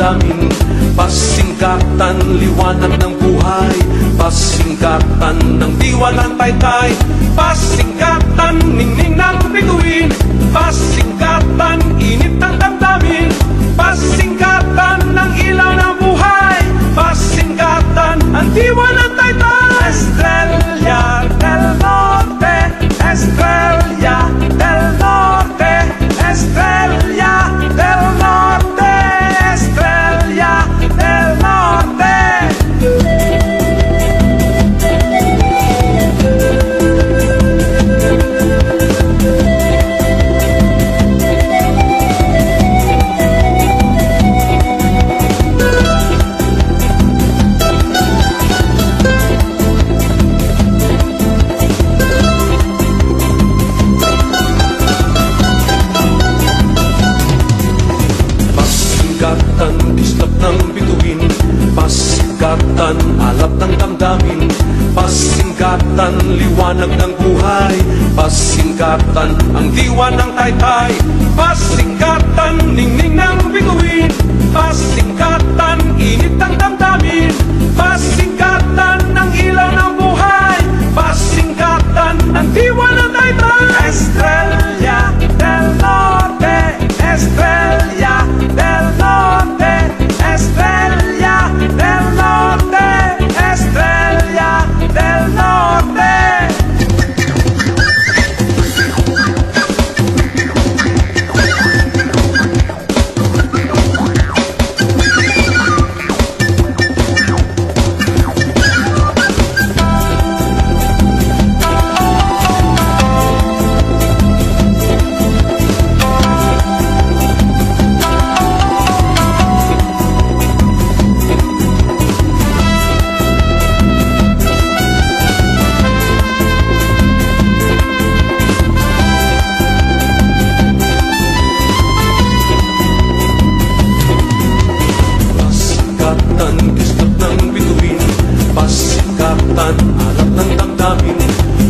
damdamin. Pasingkatan, liwanag ng buhay. Pasingkatan ng diwa ng taytay. Pasingkatan, ningning ng bituin. Pasingkatan, init ng damdamin. Pasingkatan ng ilaw ng buhay. Pasingkatan, ang diwa ng taytay. Estrella del Norte, Estrella del Norte, Estrella del Norte, Estrella del Norte. Pasingkatan, kislap ng bituin. Pasingkatan, alap ng damdamin. Pasingkatan, liwanag ng buhay. Pasingkatan, ang diwa ng taytay. Pasingkatan, ningning ng bituin. Pasingkatan, init ng damdamin. Pasingkatan, ang ilaw ng buhay. Pasingkatan, ang diwa ng taytay. Estrella del Norte, Estrella del Norte, Estrella del Norte, Estrella del Norte. Pasingkatan, alap ng damdamin.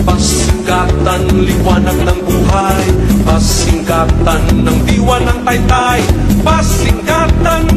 Pasingkatan, liwanag ng buhay. Pasingkatan ng diwa ng taytay. Pasingkatan,